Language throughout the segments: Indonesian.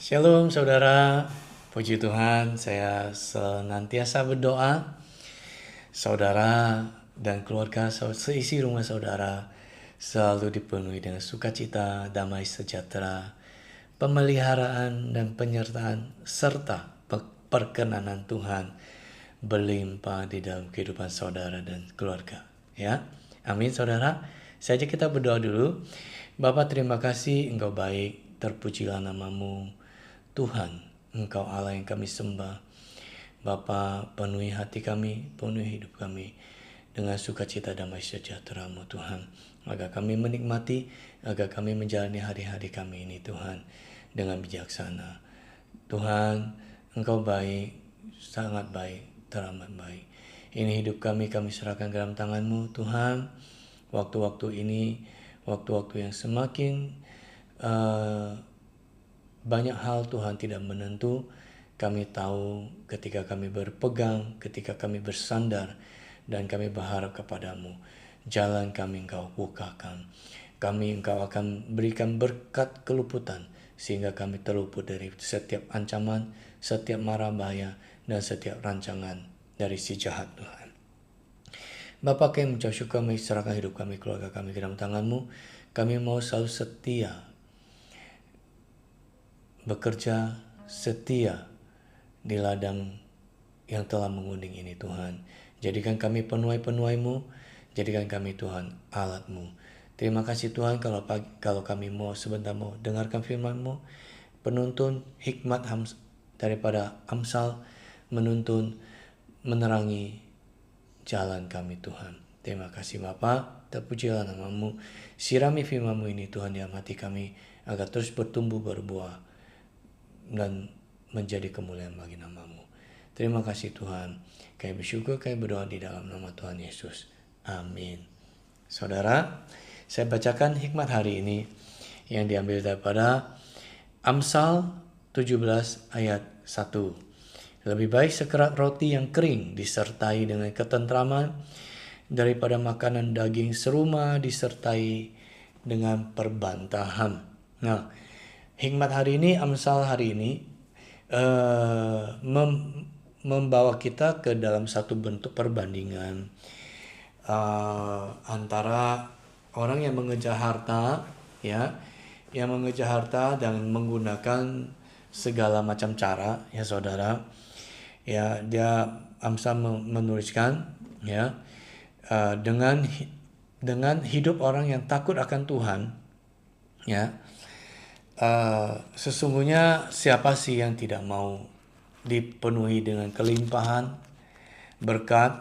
Shalom saudara, puji Tuhan saya senantiasa berdoa saudara dan keluarga seisi rumah saudara selalu dipenuhi dengan sukacita, damai sejahtera, pemeliharaan dan penyertaan serta perkenanan Tuhan berlimpah di dalam kehidupan saudara dan keluarga. Ya, amin saudara. Saja kita berdoa dulu. Bapa, terima kasih, Engkau baik, terpujilah namamu. Tuhan, Engkau Allah yang kami sembah. Bapa, penuhi hati kami, penuhi hidup kami dengan sukacita damai sejahtera-Mu Tuhan. Agar kami menikmati, agar kami menjalani hari-hari kami ini Tuhan dengan bijaksana. Tuhan, Engkau baik, sangat baik, teramat baik. Ini hidup kami serahkan ke dalam tangan-Mu Tuhan. Waktu-waktu ini, waktu-waktu yang semakin banyak hal Tuhan tidak menentu. Kami tahu ketika kami berpegang, ketika kami bersandar, dan kami berharap kepadamu. Jalan kami Engkau bukakan. Engkau akan berikan berkat keluputan, sehingga kami terluput dari setiap ancaman, setiap mara bahaya, dan setiap rancangan dari si jahat Tuhan. Bapa, kami mengucap syukur, kami serahkan hidup kami, keluarga kami ke dalam tangan-Mu. Kami mau selalu setia, bekerja setia di ladang yang telah mengunding ini Tuhan. Jadikan kami penuai-penuai-Mu, jadikan kami Tuhan alat-Mu. Terima kasih Tuhan kalau kami mau sebentar mau dengarkan firman-Mu, penuntun hikmat daripada Amsal, menuntun, menerangi jalan kami Tuhan. Terima kasih Bapa, terpujilah namamu. Sirami firman-Mu ini Tuhan dalam hati kami, agar terus bertumbuh berbuah dan menjadi kemuliaan bagi nama-Mu. Terima kasih Tuhan. Kami bersyukur, kami berdoa di dalam nama Tuhan Yesus. Amin. Saudara, saya bacakan hikmat hari ini yang diambil daripada Amsal 17 ayat 1. Lebih baik sekerat roti yang kering disertai dengan ketentraman daripada makanan daging seruma disertai dengan perbantahan. Nah, hikmat hari ini, Amsal hari ini membawa kita ke dalam satu bentuk perbandingan antara orang yang mengejar harta, ya, yang mengejar harta dan menggunakan segala macam cara, ya saudara. Ya, dia Amsal menuliskan, ya, dengan hidup orang yang takut akan Tuhan, ya. Sesungguhnya siapa sih yang tidak mau dipenuhi dengan kelimpahan, berkat,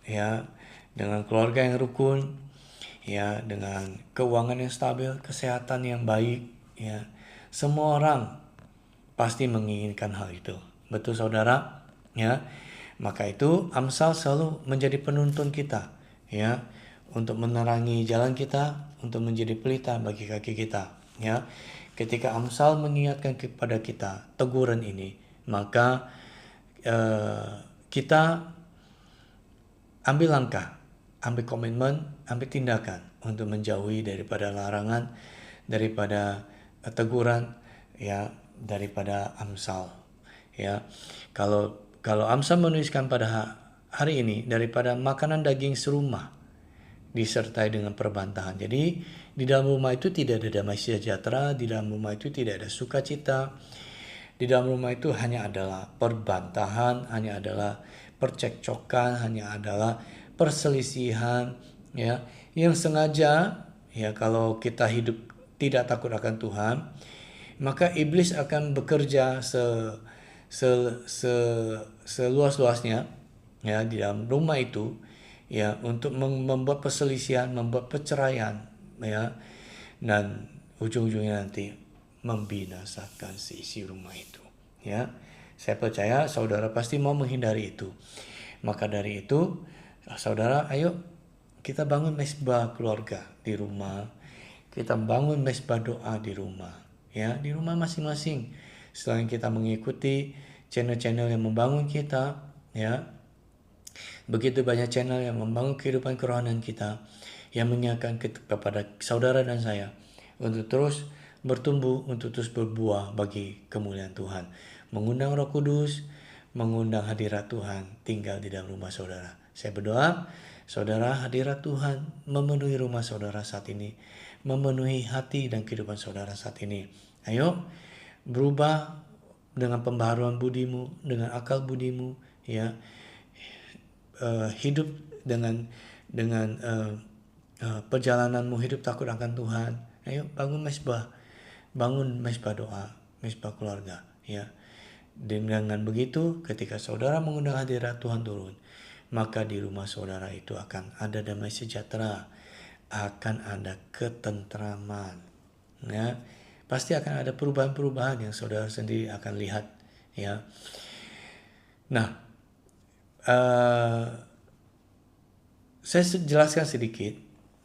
ya, dengan keluarga yang rukun, ya, dengan keuangan yang stabil, kesehatan yang baik, ya. Semua orang pasti menginginkan hal itu. Betul saudara? Ya. Maka itu Amsal selalu menjadi penuntun kita, ya, untuk menerangi jalan kita, untuk menjadi pelita bagi kaki kita, ya. Ketika Amsal mengingatkan kepada kita teguran ini, maka kita ambil langkah, ambil komitmen, ambil tindakan untuk menjauhi daripada larangan, daripada teguran, ya, daripada Amsal, ya. Kalau Amsal menuliskan pada hari ini daripada makanan daging serumah disertai dengan perbantahan. Jadi di dalam rumah itu tidak ada damai sejahtera, di dalam rumah itu tidak ada sukacita, di dalam rumah itu hanya adalah perbantahan, hanya adalah percekcokan, hanya adalah perselisihan, ya, yang sengaja, ya, kalau kita hidup tidak takut akan Tuhan, maka iblis akan bekerja seluas-luasnya, ya, di dalam rumah itu, ya, untuk membuat perselisihan, membuat perceraian, ya, dan ujung-ujungnya nanti membinasakan seisi rumah itu, ya. Saya percaya saudara pasti mau menghindari itu. Maka dari itu, saudara, ayo kita bangun mesbah keluarga di rumah. Kita bangun mesbah doa di rumah, ya, di rumah masing-masing. Selain kita mengikuti channel-channel yang membangun kita, ya, begitu banyak channel yang membangun kehidupan kerohanian kita, yang mengingatkan kepada saudara dan saya untuk terus bertumbuh untuk terus berbuah bagi kemuliaan Tuhan. Mengundang Roh Kudus, mengundang hadirat Tuhan tinggal di dalam rumah saudara. Saya berdoa, saudara, hadirat Tuhan memenuhi rumah saudara saat ini, memenuhi hati dan kehidupan saudara saat ini. Ayo berubah dengan pembaharuan budimu, dengan akal budimu, ya. Hidup dengan perjalananmu, hidup takut akan Tuhan. Ayo bangun mesbah doa, mesbah keluarga, ya. Dengan begitu, ketika saudara mengundang hadirat Tuhan turun, maka di rumah saudara itu akan ada damai sejahtera, akan ada ketentraman, ya. Pasti akan ada perubahan-perubahan yang saudara sendiri akan lihat, ya. Nah, saya jelaskan sedikit,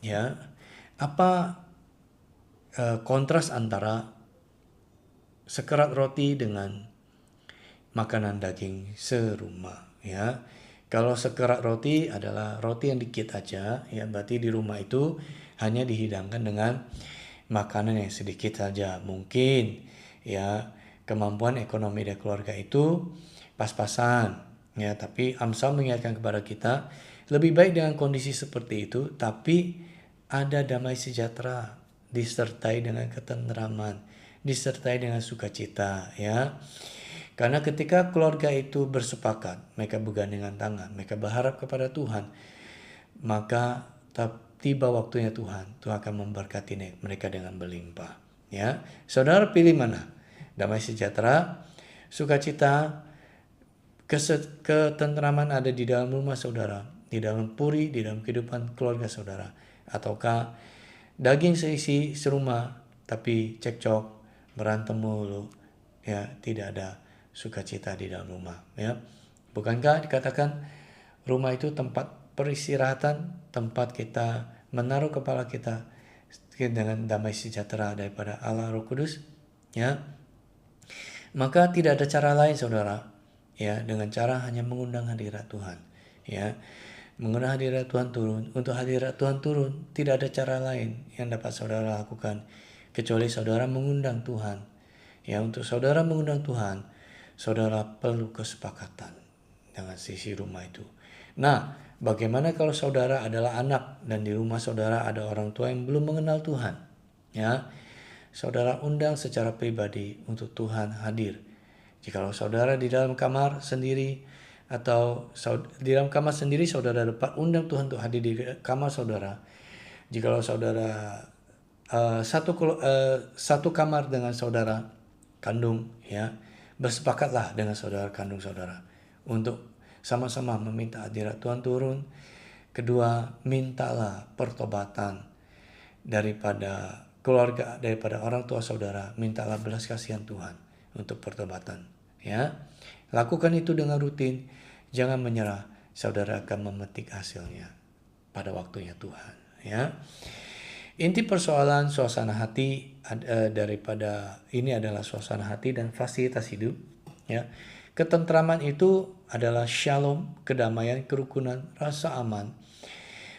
ya, apa kontras antara sekerat roti dengan makanan daging serumah, ya. Kalau sekerat roti adalah roti yang dikit aja, ya, berarti di rumah itu hanya dihidangkan dengan makanan yang sedikit saja. Mungkin, ya, kemampuan ekonomi dari keluarga itu pas-pasan, ya, tapi Amsal mengingatkan kepada kita lebih baik dengan kondisi seperti itu, tapi ada damai sejahtera disertai dengan ketentraman, disertai dengan sukacita, ya. Karena ketika keluarga itu bersepakat, mereka bergandengan tangan, mereka berharap kepada Tuhan, maka tiba waktunya Tuhan akan memberkati mereka dengan berlimpah. Ya, saudara pilih mana? Damai sejahtera, sukacita, ketentraman ada di dalam rumah saudara, di dalam puri, di dalam kehidupan keluarga saudara, ataukah daging seisi serumah tapi cekcok, berantem mulu, ya, tidak ada sukacita di dalam rumah, ya. Bukankah dikatakan rumah itu tempat peristirahatan, tempat kita menaruh kepala kita dengan damai sejahtera daripada Allah Roh Kudus, ya. Maka tidak ada cara lain saudara, ya, dengan cara hanya mengundang hadirat Tuhan, ya. Mengundang hadirat Tuhan turun. Untuk hadirat Tuhan turun, tidak ada cara lain yang dapat saudara lakukan kecuali saudara mengundang Tuhan. Ya, untuk saudara mengundang Tuhan, saudara perlu kesepakatan dengan sisi rumah itu. Nah, bagaimana kalau saudara adalah anak dan di rumah saudara ada orang tua yang belum mengenal Tuhan? Ya, saudara undang secara pribadi untuk Tuhan hadir. Jikalau saudara di dalam kamar sendiri atau di dalam kamar sendiri, saudara dapat undang Tuhan untuk hadir di kamar saudara. Jikalau saudara satu kamar dengan saudara kandung, ya, bersepakatlah dengan saudara kandung saudara untuk sama-sama meminta hadirat Tuhan turun. Kedua, mintalah pertobatan daripada keluarga, daripada orang tua saudara. Mintalah belas kasihan Tuhan untuk pertobatan, ya. Lakukan itu dengan rutin. Jangan menyerah. Saudara akan memetik hasilnya pada waktunya Tuhan, ya. Inti persoalan suasana hati daripada ini adalah suasana hati dan fasilitas hidup, ya. Ketentraman itu adalah shalom, kedamaian, kerukunan, rasa aman,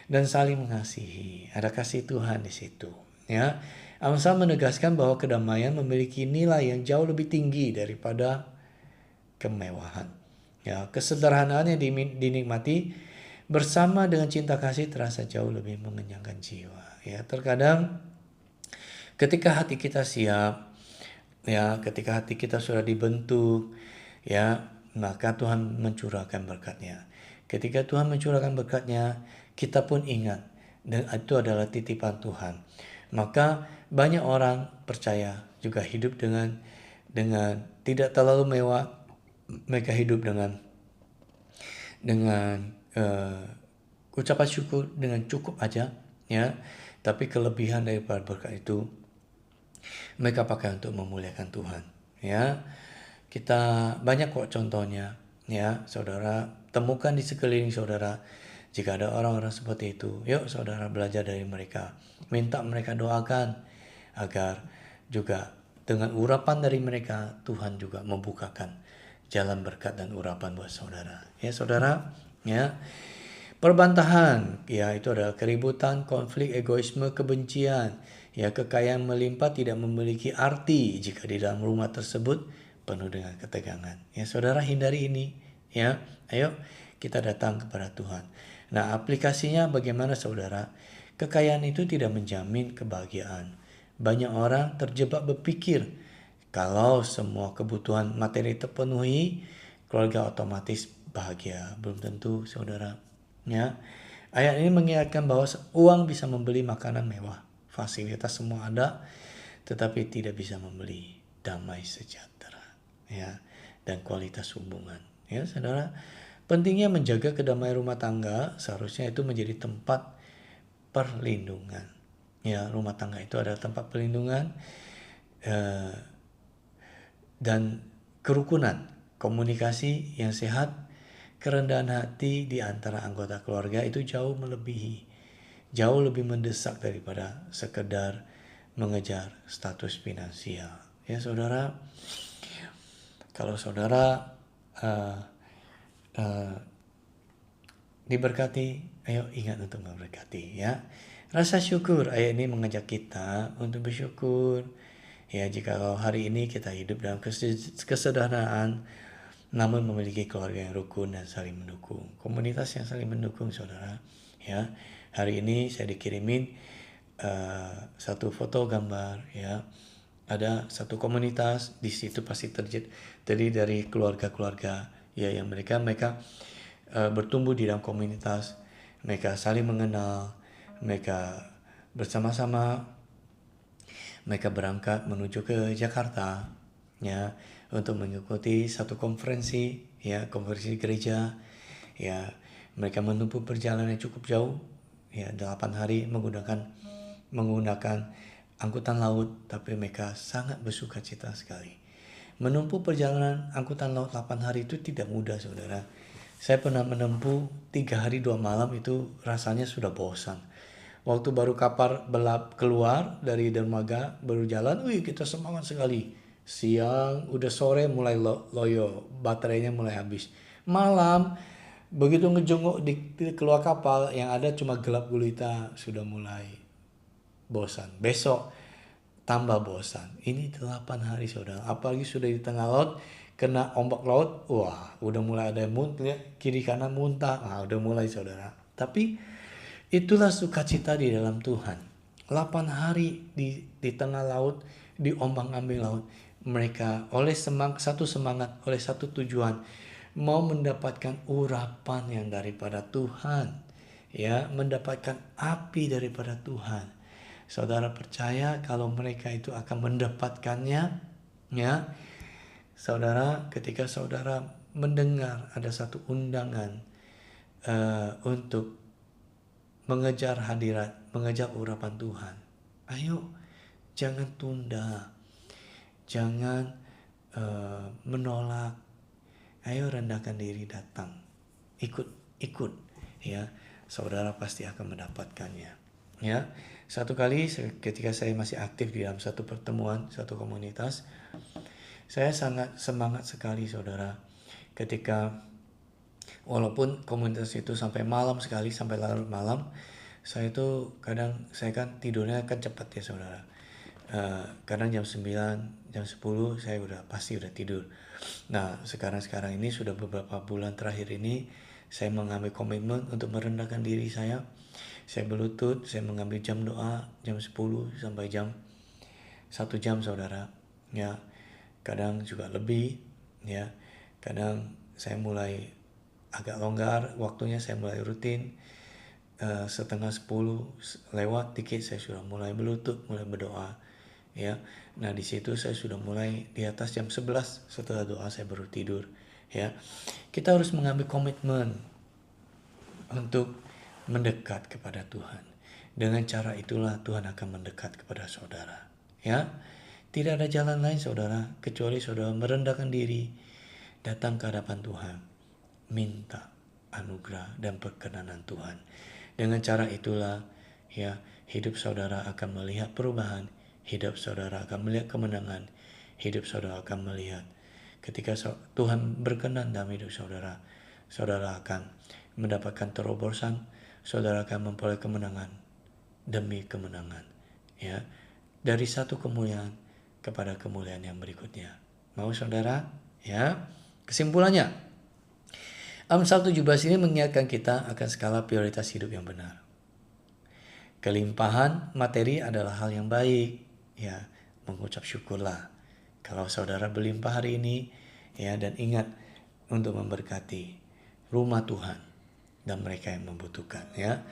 dan saling mengasihi. Ada kasih Tuhan di situ, ya. Amsal menegaskan bahwa kedamaian memiliki nilai yang jauh lebih tinggi daripada kemewahan. Ya, kesederhanaan yang dinikmati bersama dengan cinta kasih terasa jauh lebih mengenyangkan jiwa. Ya, terkadang ketika hati kita siap, ya, ketika hati kita sudah dibentuk, ya, maka Tuhan mencurahkan berkat-Nya. Ketika Tuhan mencurahkan berkat-Nya, kita pun ingat dan itu adalah titipan Tuhan. Maka banyak orang percaya juga hidup dengan tidak terlalu mewah. Mereka hidup dengan ucapan syukur dengan cukup aja, ya. Tapi kelebihan daripada berkat itu mereka pakai untuk memuliakan Tuhan, ya. Kita banyak kok contohnya, ya. Saudara temukan di sekeliling saudara. Jika ada orang-orang seperti itu, yuk saudara belajar dari mereka. Minta mereka doakan agar juga dengan urapan dari mereka Tuhan juga membukakan jalan berkat dan urapan buat saudara. Ya saudara, ya. Perbantahan, ya, itu adalah keributan, konflik, egoisme, kebencian Ya, kekayaan melimpah tidak memiliki arti jika di dalam rumah tersebut penuh dengan ketegangan. Ya, saudara, hindari ini. Ya, ayo kita datang kepada Tuhan. Nah, aplikasinya bagaimana, saudara? Kekayaan itu tidak menjamin kebahagiaan. Banyak orang terjebak berpikir kalau semua kebutuhan materi terpenuhi, keluarga otomatis bahagia. Belum tentu, saudara. Ya, ayat ini mengingatkan bahwa uang bisa membeli makanan mewah, fasilitas semua ada, tetapi tidak bisa membeli damai sejahtera, ya, dan kualitas hubungan. Ya, saudara, pentingnya menjaga kedamaian rumah tangga seharusnya itu menjadi tempat perlindungan. Ya, rumah tangga itu adalah tempat perlindungan eh, dan kerukunan, komunikasi yang sehat, kerendahan hati di antara anggota keluarga itu jauh lebih mendesak daripada sekedar mengejar status finansial. Ya, saudara, kalau saudara uh, uh, diberkati, ayo ingat untuk memberkati, ya. Rasa syukur, ayat ini mengajak kita untuk bersyukur. Ya, jika hari ini kita hidup dalam kesederhanaan, namun memiliki keluarga yang rukun dan saling mendukung, komunitas yang saling mendukung, saudara. Ya, hari ini saya dikirimin satu foto gambar, ya. Ada satu komunitas di situ pasti terdiri dari keluarga-keluarga, ya, yang mereka bertumbuh di dalam komunitas, mereka saling mengenal, mereka bersama-sama mereka berangkat menuju ke Jakarta, ya, untuk mengikuti satu konferensi, ya, konferensi gereja. Ya, mereka menempuh perjalanan yang cukup jauh, ya, 8 hari menggunakan angkutan laut, tapi mereka sangat bersukacita sekali. Menempuh perjalanan angkutan laut 8 hari itu tidak mudah, saudara. Saya pernah menempuh 3 hari 2 malam, itu rasanya sudah bosan. Waktu baru kapal keluar dari dermaga, baru jalan, wih, kita semangat sekali. Siang, udah sore mulai loyo, baterainya mulai habis. Malam, begitu ngejenguk di keluar kapal, yang ada cuma gelap gulita, sudah mulai bosan. Besok tambah bosan. Ini 8 hari, saudara. Apalagi sudah di tengah laut, kena ombak laut, wah, udah mulai ada muntah, kiri kanan muntah, udah mulai, saudara. Tapi itulah sukacita di dalam Tuhan. 8 hari di tengah laut, di ombang-ambing laut. Mereka oleh satu semangat, oleh satu tujuan, mau mendapatkan urapan yang daripada Tuhan. Ya, mendapatkan api daripada Tuhan. Saudara percaya kalau mereka itu akan mendapatkannya? Ya, saudara, ketika saudara mendengar ada satu undangan untuk mengejar hadirat, mengejar urapan Tuhan, ayo, jangan tunda, jangan menolak, ayo rendahkan diri, datang, ikut, ya, saudara pasti akan mendapatkannya. Ya, satu kali ketika saya masih aktif di dalam satu pertemuan, satu komunitas, saya sangat semangat sekali, saudara, ketika walaupun komunitas itu sampai malam sekali, sampai larut malam, saya kan tidurnya kan cepat, ya, saudara. Kadang jam 9, jam 10 saya pasti udah tidur. Nah, sekarang ini sudah beberapa bulan terakhir ini saya mengambil komitmen untuk merendahkan diri saya. Saya berlutut, saya mengambil jam doa jam 10 sampai jam 1 jam, saudara. Ya, kadang juga lebih, ya. Kadang saya mulai agak longgar waktunya, saya mulai rutin. Setengah 10 lewat dikit saya sudah mulai berlutut, mulai berdoa, ya. Nah, di situ saya sudah mulai di atas jam 11, setelah doa saya baru tidur, ya. Kita harus mengambil komitmen untuk mendekat kepada Tuhan. Dengan cara itulah Tuhan akan mendekat kepada saudara, ya. Tidak ada jalan lain, saudara, kecuali saudara merendahkan diri, datang ke hadapan Tuhan, minta anugerah dan perkenanan Tuhan. Dengan cara itulah, ya, hidup saudara akan melihat perubahan, hidup saudara akan melihat kemenangan, hidup saudara akan melihat ketika Tuhan berkenan dalam hidup saudara, saudara akan mendapatkan terobosan, saudara akan memperoleh kemenangan demi kemenangan, ya. dari satu kemuliaan kepada kemuliaan yang berikutnya. Mau saudara? Ya. Kesimpulannya, Amsal 17 ini mengingatkan kita akan skala prioritas hidup yang benar. Kelimpahan materi adalah hal yang baik, ya, mengucap syukurlah kalau saudara berlimpah hari ini, ya, dan ingat untuk memberkati rumah Tuhan dan mereka yang membutuhkan, ya.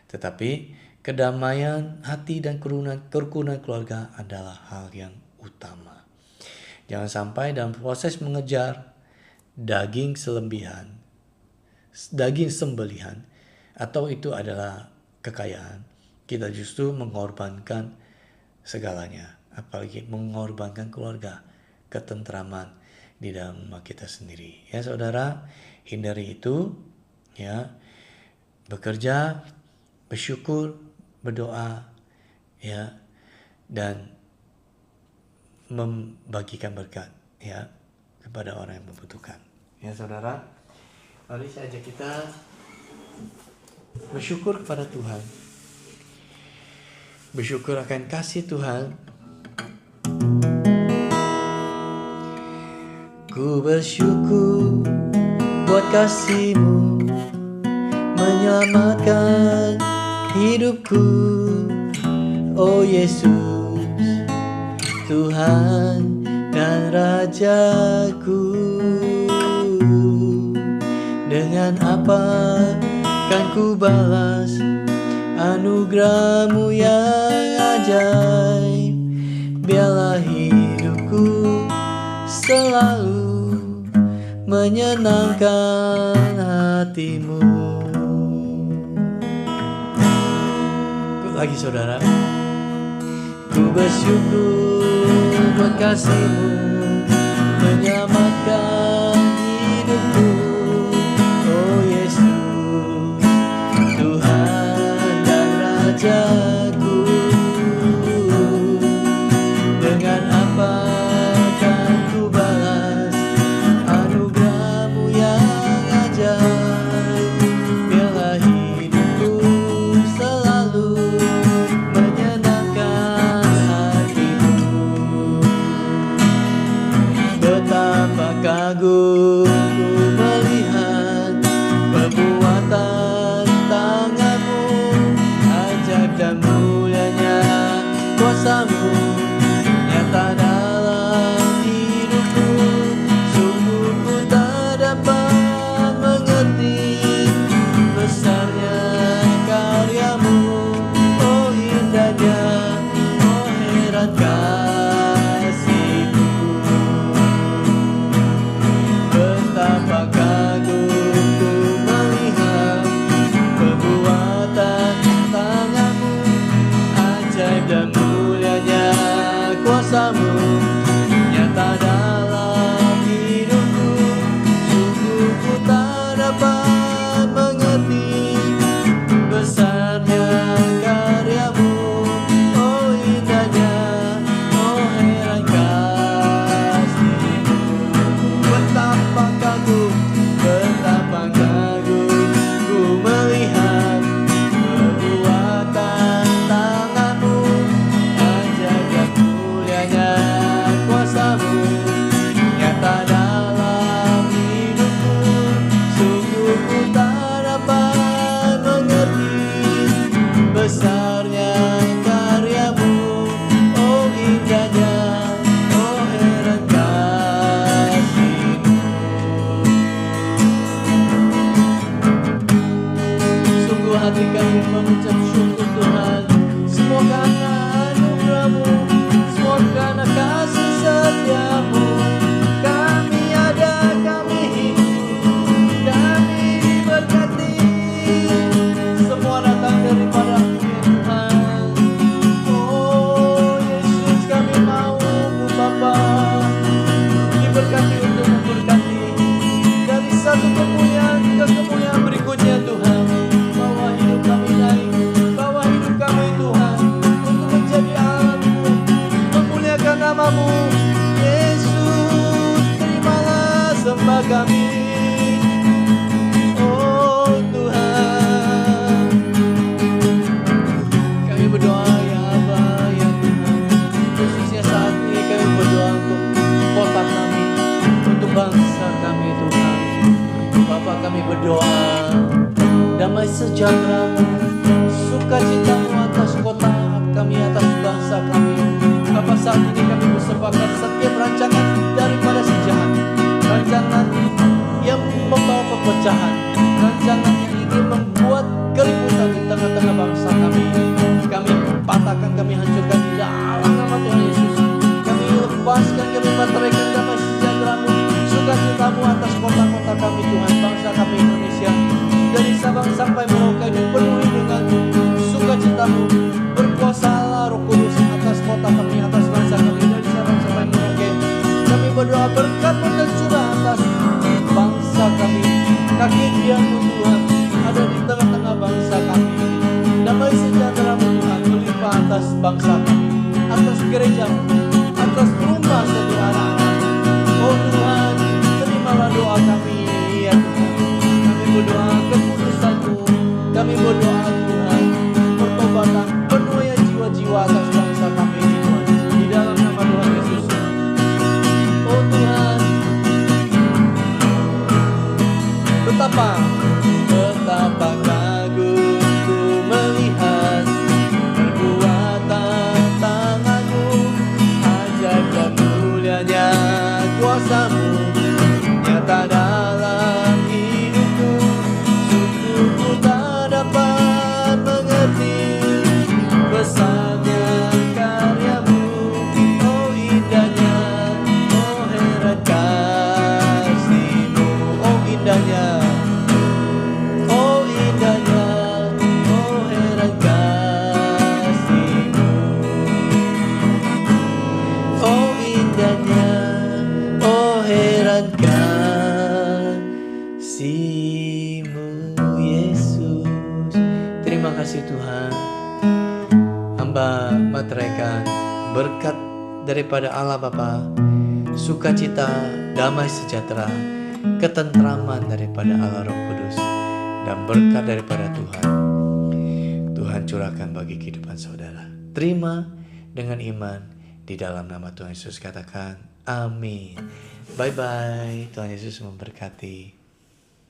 Tetapi kedamaian hati dan kerukunan keluarga adalah hal yang utama. Jangan sampai dalam proses mengejar daging sembelihan atau itu adalah kekayaan, kita justru mengorbankan segalanya, apalagi mengorbankan keluarga, ketentraman di dalam rumah kita sendiri. Ya saudara, hindari itu, ya. Bekerja, bersyukur, berdoa, ya, dan membagikan berkat, ya, kepada orang yang membutuhkan. Ya saudara, mari saya ajak kita bersyukur kepada Tuhan. Bersyukur akan kasih Tuhan. Ku bersyukur buat kasih-Mu menyelamatkan hidupku. Oh Yesus, Tuhan dan Rajaku. Dengan apa kan ku balas anugerah-Mu yang ajaib? Biarlah hidupku selalu menyenangkan hati-Mu. Lagi saudara, ku bersyukur buat kasih-Mu menyelamatkan hidupku. Oh Yesus, Tuhan dan Rajaku. Dengan apa kan ku balas anugerah-Mu yang ajaib? Biarlah hidupku selalu menyenangkan hati-Mu. Betapa kagum ku melihat perbuatan tangan-Mu, ajaib dan mulianya kuasa-Mu nyata dalam hidupku. Sungguh ku tak dapat mengerti besarnya karya-Mu. Oh indahnya, oh heran kasih-Mu. Betapa kagum ku melihat perbuatan tangan-Mu, ajaib dan mulianya kuasa-Mu nyata dalam hidupku. Sungguh ku tak dapat mengerti besarnya karya-Mu. Oh indahnya, oh heran kasih-Mu. Betapa kagum ku melihat perbuatan tangan-Mu, ajaib dan mulianya kuasa-Mu nyata dalam hidupku. Sungguh ku tak dapat mengerti besarnya karya-Mu. Oh indahnya, oh heran kasih-Mu. Sungguh hati kami mengucap syukur Tuhan, semua karena anugerah-Mu, semua karena kasih setia-Mu. Kami ada, kami hidup, kami diberkati. Semua datang daripada Tuhan. Oh Yesus, kami mau Bapa diberkati untuk memberkati dari satu kemuliaan ke kemuliaan berikutnya Tuhan. Bawa hidup kami naik, bawa hidup kami Tuhan untuk menjadi alat-Mu, memuliakan nama-Mu. Yesus, terimalah sembah kami. Oh Tuhan, kami berdoa ya Allah ya Tuhan, berdoa, damai sejahtera-Mu, sukacita-Mu atas kota kami, atas bangsa kami. Bapa, saat ini kami bersepakat setiap rancangan daripada si jahat, rancangan yang membawa perpecahan, rancangan yang ingin membuat keributan di tengah-tengah bangsa kami, kami patahkan, kami hancurkan di dalam nama Tuhan Yesus. Kami lepaskan, kami bateraikan damai sejahtera-Mu, sukacita-Mu atas kota-kota kami Tuhan, bangsa kami Indonesia, dari Sabang sampai Merauke dipenuhi dengan sukacita-Mu. Berkuasalah Roh Kudus atas kota kami, atas bangsa kami, dari Sabang sampai Merauke. Kami berdoa berkat-Mu tercurah atas bangsa kami. Kaki diam-Mu Tuhan ada di tengah-tengah bangsa kami. Damai sejahtera-Mu Tuhan melimpah atas bangsa kami, atas gereja-Mu, atas rumah setiap anak-anak. Oh Tuhan, terimalah doa kami ya Tuhan. Kami berdoa kekudusan-Mu, kami berdoa Tuhan pertobatan, penuaian jiwa-jiwa atas bangsa kami ini Tuhan, di dalam nama Tuhan Yesus. Oh Tuhan, betapa kagumku melihat perbuatan tangan-Mu, ajaib dan mulianya kuasa-Mu nyata dalam hidupku. Sungguh ku tak dapat mengerti besarnya karya-Mu. Oh indahnya, oh heran kasih-Mu. Oh indahnya, oh indahnya, oh heran kasih-Mu. Oh indahnya, oh heran kasih-Mu Yesus. Terima kasih Tuhan. Hamba materaikan berkat daripada Allah Bapa, sukacita, damai sejahtera, ketentraman daripada Allah Roh Kudus, dan berkat daripada Tuhan. Tuhan curahkan bagi kehidupan saudara. Terima dengan iman di dalam nama Tuhan Yesus, katakan amin. Bye bye. Tuhan Yesus memberkati.